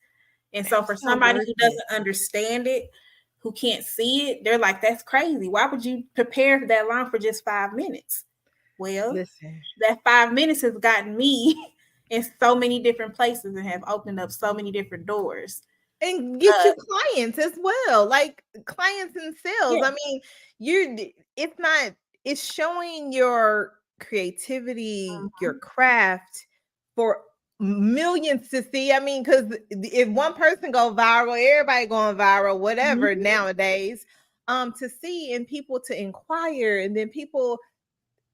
And so It's for so somebody worth who it. doesn't understand it, who can't see it, they're like, that's crazy. Why would you prepare that long for just 5 minutes? Well, Listen. that 5 minutes has gotten me in so many different places and have opened up so many different doors. And get Uh, you clients as well, like clients and sales. yeah. I mean, you're it's not it's showing your creativity, your Mhm. craft for millions to see. I mean, because if one person go viral, everybody going viral, whatever Mhm. nowadays. To see and people to inquire, and then people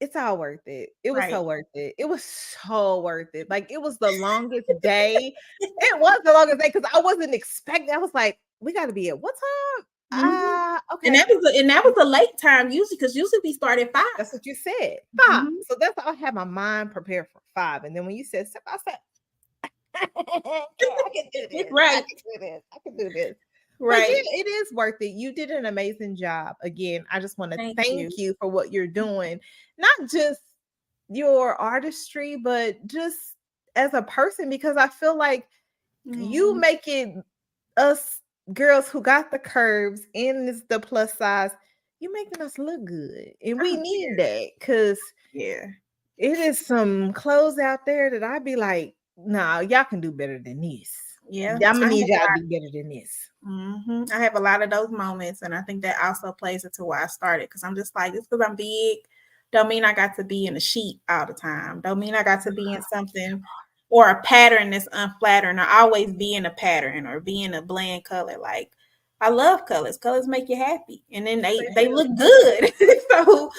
it's all worth it. It was Right. so worth it. It was so worth it. Like, it was the longest day. It was the longest day because I wasn't expecting I was like, "We gotta be at what time?" Mhm. And Okay. that was a late time usually because usually we start at 5. That's what you said. 5. Mhm. So that's I had my mind prepared for 5. And then when you said 7, I said, I can do this. I Right. can do this. I can do this. But Right. yeah, it is worth it. You did an amazing job. Again, I just want to Thank you. thank you for what you're doing. Not just your artistry, but just as a person, because I feel like you Mm. make it us girls who got the curves and is the plus size, you making us look good. And we Oh, need that because yeah. it is some clothes out there that I'd be like, nah, y'all can do better than this. Yeah. I'm gonna I have need a y'all to lot. do better than this. I have a lot of those moments, and I think that also plays into why I started. Because I'm just like, just because I'm big, don't mean I got to be in a sheet all the time. Don't mean I got to be in something or a pattern that's unflattering, or always be in a pattern or be in a bland color. Like, I love colors. Colors make you happy, and then They they do. look good. So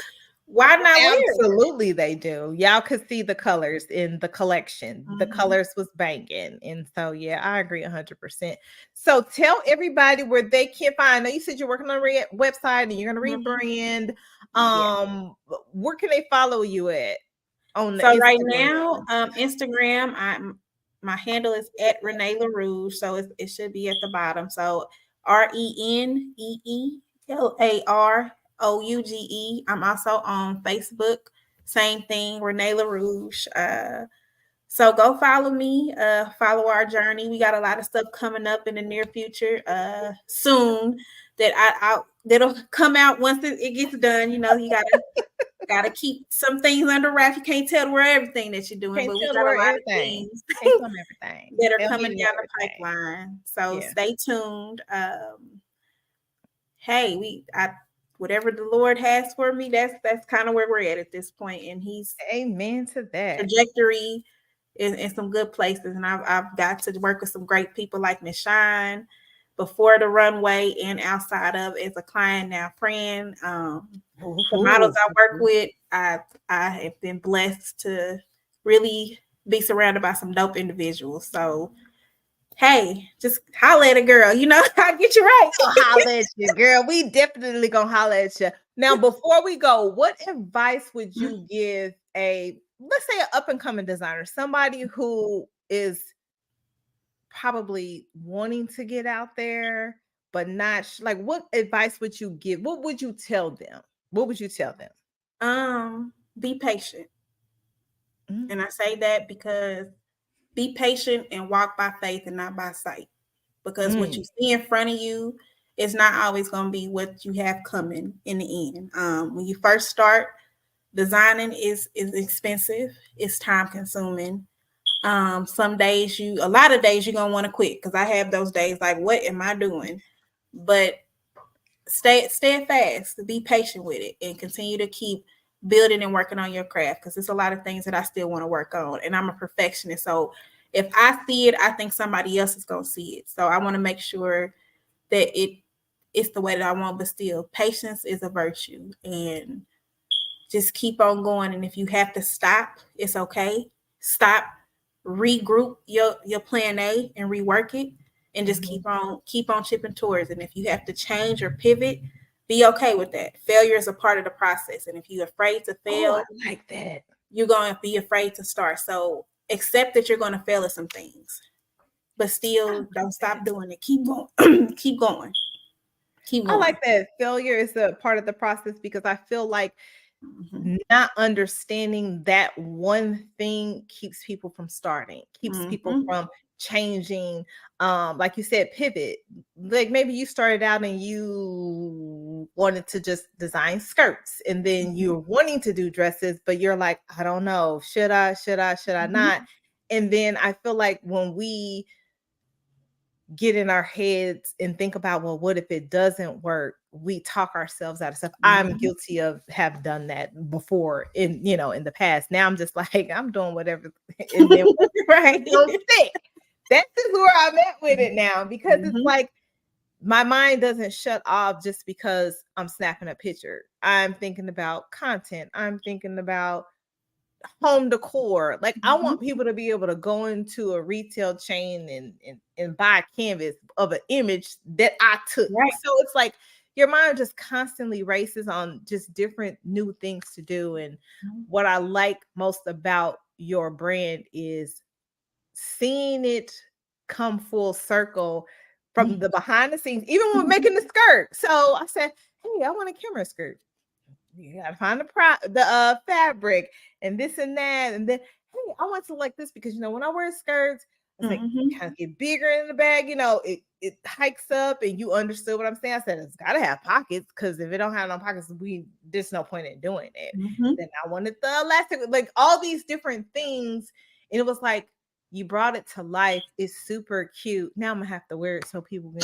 why not wear it? Absolutely, they do. Y'all could see the colors in the collection. The Mhm. colors was banging. And so, yeah, I agree 100%. So, tell everybody where they can find. I know you said you're working on a website and you're going to Mhm. rebrand. Yeah. Where can they follow you at on the So right Instagram? now, Instagram, my handle is at Renee Larouge, so it should be at the bottom. So ReneeLarouge. I'm also on Facebook, same thing, Renee Larouge. So go follow me, follow our journey. We got a lot of stuff coming up in the near future, soon that that'll come out once it gets done. You know, you gotta keep some things under wraps. You can't tell the world everything that you're doing, Can't but we tell the got a world lot of everything. things Can't tell them everything. that are They don't coming need to know down the everything. pipeline. So Yeah. stay tuned. Hey, whatever the Lord has for me, that's kind of where we're at this point, and He's Amen to that. trajectory. in some good places, and I've got to work with some great people like Miss Shine before the runway and outside of as a client now friend. The models I work with, I have been blessed to really be surrounded by some dope individuals. So hey, just holla at a girl, I'll get you right. Holla at you, girl. We definitely gonna holla at you. Now, before we go, what advice would you give let's say an up and coming designer, somebody who is probably wanting to get out there, but not like, what advice would you give? What would you tell them? What would you tell them? Be patient. And I say that because be patient and walk by faith and not by sight. Because what you see in front of you is not always going to be what you have coming in the end. When you first start, designing is expensive. It's time consuming. Some days a lot of days you're going to want to quit, because I have those days like, what am I doing? But stay fast, be patient with it, and continue to keep building and working on your craft, because there's a lot of things that I still want to work on, and I'm a perfectionist. So if I see it, I think somebody else is going to see it. So I want to make sure that it's the way that I want, but still, patience is a virtue, and just keep on going. And if you have to stop, it's okay. Stop, regroup your plan A and rework it, and just keep on chipping towards it. And if you have to change or pivot, be okay with that. Failure is a part of the process. And if you're afraid to fail, I like that, you're going to be afraid to start. So accept that you're going to fail at some things, but still don't stop doing it. Keep going. Keep going. I like that. Failure is a part of the process, because I feel like not understanding that one thing keeps people from starting, keeps people from changing. Like you said, pivot. Like maybe you started out and you wanted to just design skirts, and then you're wanting to do dresses, but you're like, I don't know, should I not? And then I feel like when we get in our heads and think about, well, what if it doesn't work? We talk ourselves out of stuff. I'm guilty of have done that before in the past. Now I'm just like, I'm doing whatever. And then right. Don't stick. That's just where I'm at with it now, because it's like my mind doesn't shut off just because I'm snapping a picture. I'm thinking about content. I'm thinking about home decor. Like I want people to be able to go into a retail chain and buy a canvas of an image that I took. Right. So it's like your mind just constantly races on just different new things to do. And what I like most about your brand is seeing it come full circle from the behind the scenes, even when making the skirt. So I said, hey, I want a camera skirt. You gotta find the fabric and this and that, and then hey, I want to like this, because when I wear skirts, it's like kind of get bigger in the bag, it hikes up, and you understood what I'm saying. I said it's gotta have pockets, because if it don't have no pockets, there's no point in doing it. Then I wanted the elastic, like all these different things, and it was like you brought it to life. It's super cute. Now I'm gonna have to wear it so people can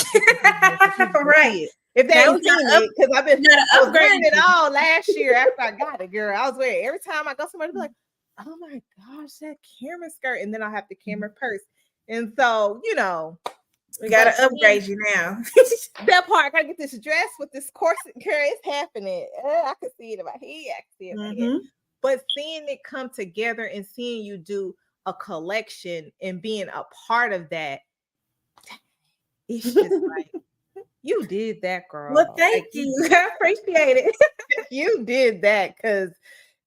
right. If they ain't seen it, because I was wearing it all last year after I got it, girl. I was wearing it every time I go somewhere to be like, oh my gosh, that camera skirt. And then I'll have the camera purse. And so, we gotta upgrade you now. That part, I gotta get this dress with this corset, girl. It's happening. I can see it in my head. I can see it in my head. But seeing it come together and seeing you do a collection and being a part of that, it's just like, you did that, girl. Well, thank you. I appreciate it. You did that, because,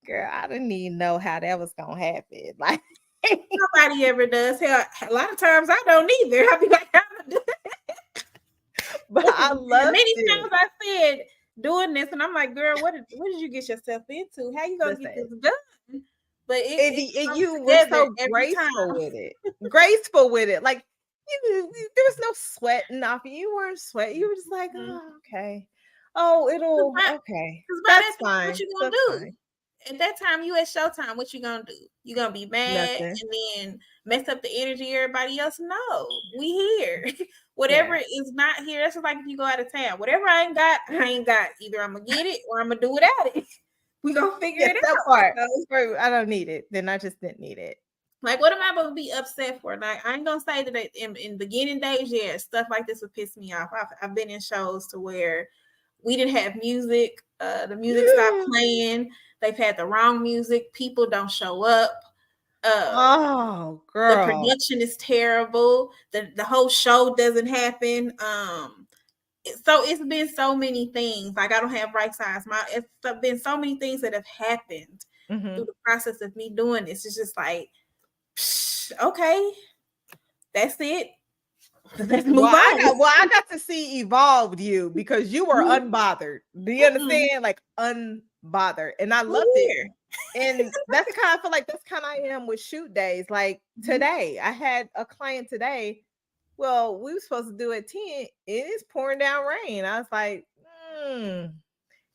girl, I didn't even know how that was gonna happen. Like nobody ever does. Hell, a lot of times I don't either. I'll be like, I'm gonna do it. But I love many times I said doing this, and I'm like, girl, what did you get yourself into? How you gonna get this done? But you were so graceful with it. Graceful with it. Like there was no sweating off you. You weren't sweating. You were just like, oh, okay. Oh, okay. That's fine. What you gonna do? At that time, you at Showtime. What you gonna do? You gonna be mad and then mess up the energy of everybody else? No, we here. Whatever is not here, that's just like if you go out of town. Whatever I ain't got, I ain't got. Either I'm gonna get it or I'm gonna do without it. We gonna figure it out. Part. I don't need it. Then I just didn't need it. Like, what am I going to be upset for? Like, I ain't going to say that in beginning days, yeah, stuff like this would piss me off. I've been in shows to where we didn't have music. The music stopped playing. They've had the wrong music. People don't show up. Oh, The girl. production is terrible. The whole show doesn't happen. So it's been so many things. Like, I don't have right size. It's been so many things that have happened through the process of me doing this. It's just like, okay, that's it. Let's move on. I got to see evolved you because you were unbothered. Do you understand? Like unbothered, and I loved it. And that's kind of, I feel like that's kind of I am with shoot days. Like today, I had a client today. Well, we were supposed to do it at 10. It is pouring down rain. I was like,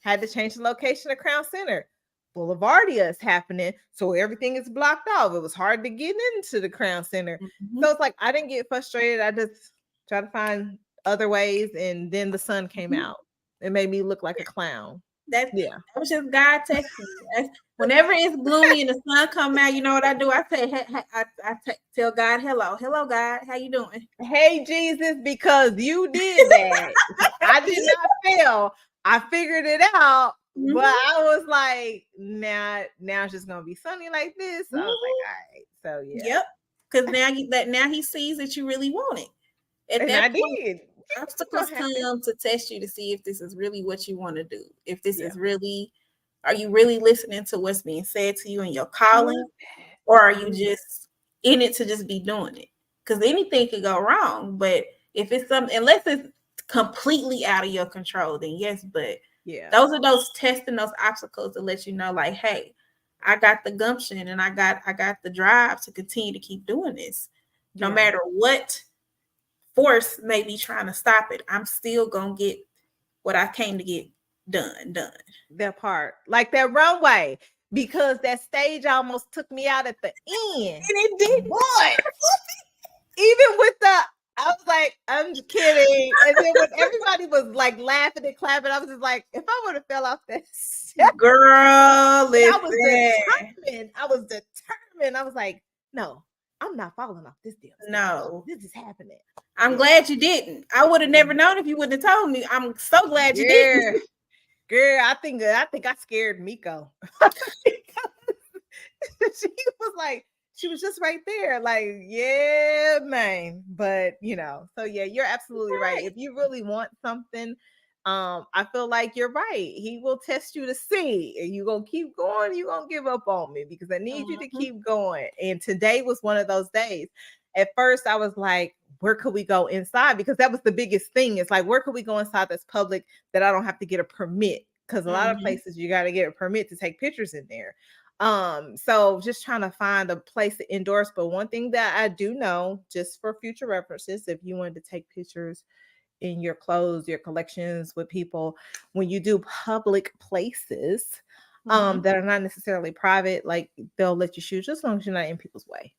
had to change the location of Crown Center. Boulevardia is happening, so everything is blocked off. It was hard to get into the Crown Center. So it's like I didn't get frustrated. I just tried to find other ways, and then the sun came out. It made me look like a clown. That was just God texting me. Whenever it's gloomy and the sun come out, you know what I do? I say, tell God, hello, God, how you doing? Hey, Jesus, because you did that. I did not fail. I figured it out. But I was like, now it's just gonna be sunny like this. I was like, all right, so yeah. Yep. Because now he sees that you really want it. And I did. Obstacles come to test you to see if this is really what you want to do. If this is really, are you really listening to what's being said to you in your calling, or are you just in it to just be doing it? Because anything could go wrong. But if it's something, unless it's completely out of your control, then yes. But those are those tests and those obstacles to let you know, like, hey, I got the gumption and I got the drive to continue to keep doing this. No matter what force may be trying to stop it, I'm still gonna get what I came to get done. That part, like that runway, because that stage almost took me out at the end. And it did. What? Even with I was like, I'm just kidding. And then when everybody was like laughing and clapping, I was just like, if I would have fell off this, girl, listen. I was determined. I was like, no, I'm not falling off this deal. No, this is happening. I'm glad you didn't. I would have never known if you wouldn't have told me. I'm so glad you didn't. Girl, I think I scared Miko. She was just right there, like, yeah, man. But so yeah, you're absolutely right. If you really want something, I feel like you're right. He will test you to see, and you gonna keep going. You gonna give up on me because I need you to keep going. And today was one of those days. At first, I was like, where could we go inside? Because that was the biggest thing. It's like, where could we go inside that's public that I don't have to get a permit? Because a lot of places you got to get a permit to take pictures in there. So just trying to find a place to endorse. But one thing that I do know, just for future references, if you wanted to take pictures in your clothes, your collections with people, when you do public places that are not necessarily private, like they'll let you shoot just as long as you're not in people's way.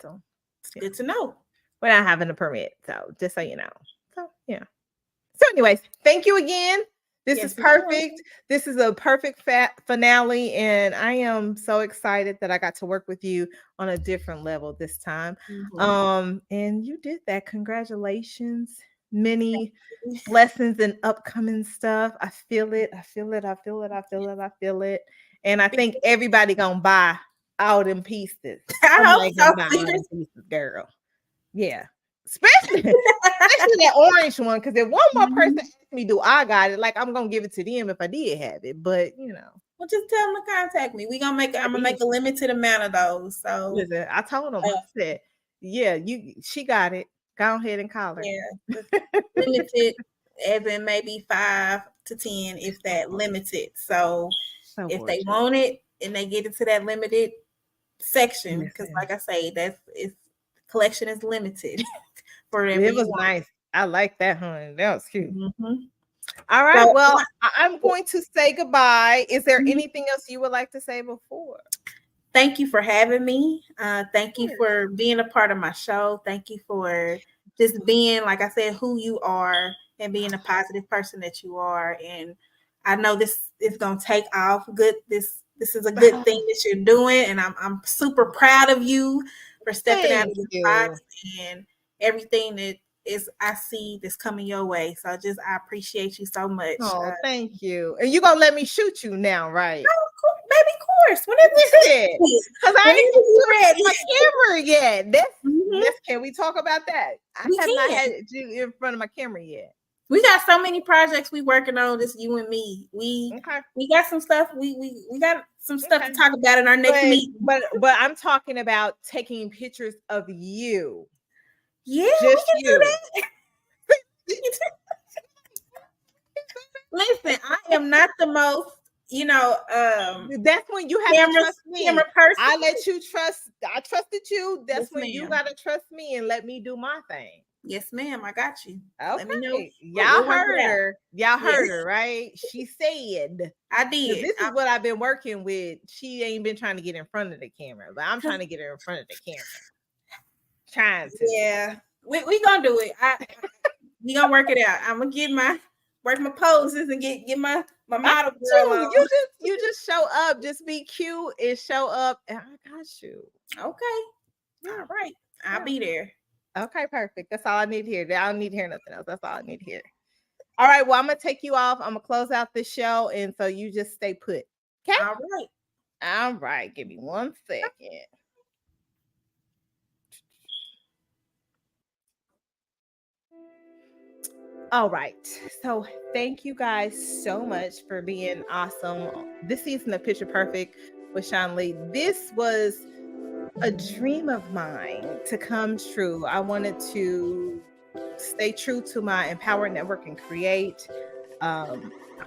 So it's good to know. We're not having a permit, so just so you know. So yeah. So anyways, thank you again. This is perfect. This is a perfect finale, and I am so excited that I got to work with you on a different level this time. And you did that. Congratulations. Many blessings and upcoming stuff. I feel it. And I think everybody gonna buy all them pieces. I hope so. Girl. Yeah. Especially that orange one, because if one more person asks me, do I got it? Like, I'm gonna give it to them if I did have it, but well, just tell them to contact me. I'm gonna make a limited amount of those. So listen, I told them, I said, yeah, she got it. Go ahead and call her. Yeah, limited, as in maybe 5 to 10, if that limited. So if they want it and they get into that limited section, because like I say, collection is limited. It was nice. I like that, honey. That was cute. All right. So, well, I'm going to say goodbye. Is there anything else you would like to say before? Thank you for having me. Thank you for being a part of my show. Thank you for just being, like I said, who you are and being a positive person that you are. And I know this is going to take off good. This This is a good thing that you're doing, and I'm super proud of you for stepping out of the box and everything that is I see that's coming your way. So I appreciate you so much. Oh, thank you. And you're gonna let me shoot you now, right? Oh, baby, of course. Whenever because I ain't ready my camera yet. This can we talk about that? I have not had you in front of my camera yet. We got so many projects we working on. This you and me. We got some stuff. We got some stuff to talk about in our next meeting. But I'm talking about taking pictures of you. Yeah, just we can do that. Listen, I am not the most, that's when you have to trust me. Camera person. I let you trust. I trusted you. That's when you gotta trust me and let me do my thing. Yes, ma'am. I got you. Okay. Let me know. Y'all heard her. Y'all heard her, right? She said. I did. This is what I've been working with. She ain't been trying to get in front of the camera, but I'm trying to get her in front of the camera. Trying to. Yeah. We gonna do it. We gonna work it out. I'm gonna get work my poses and get my model girl on. You just show up, just be cute and show up, and I got you. Okay. All right. I'll be there. Okay, perfect. That's all I need to hear. I don't need to hear nothing else. That's all I need to hear. All right. Well, I'm gonna take you off. I'm gonna close out the show, and so you just stay put. Okay. All right. All right. Give me 1 second. All right. So thank you guys so much for being awesome. This season of Picture Perfect with Shawnlee. This was a dream of mine to come true. I wanted to stay true to my Empower Network and create. I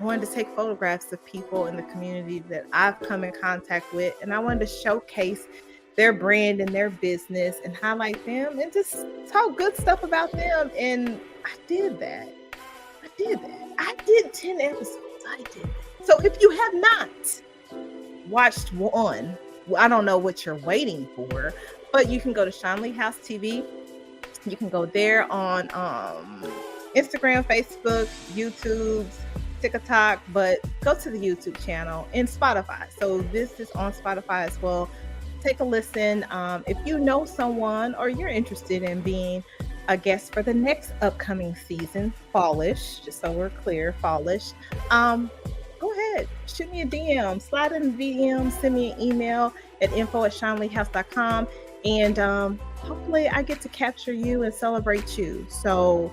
wanted to take photographs of people in the community that I've come in contact with, and I wanted to showcase their brand and their business and highlight them and just talk good stuff about them. And I did that. I did 10 episodes. I did that. So if you have not watched one, I don't know what you're waiting for, but you can go to Shawnleehousetv. You can go there on Instagram, Facebook, YouTube, TikTok, but go to the YouTube channel and Spotify. So this is on Spotify as well. Take a listen. If you know someone or you're interested in being a guest for the next upcoming season, fallish, just so we're clear, fallish, go ahead, shoot me a DM, slide in the DM, send me an email at info@shawnleehouse.com, and hopefully I get to capture you and celebrate you. So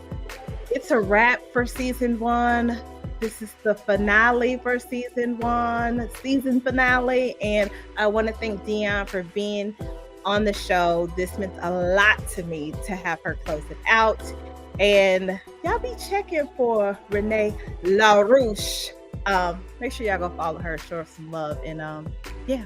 it's a wrap for season 1. This is the finale for season 1, season finale, and I want to thank Dionne for being on the show. This meant a lot to me to have her close it out, and y'all be checking for Renee Larouge. Make sure y'all go follow her, show her some love, and yeah,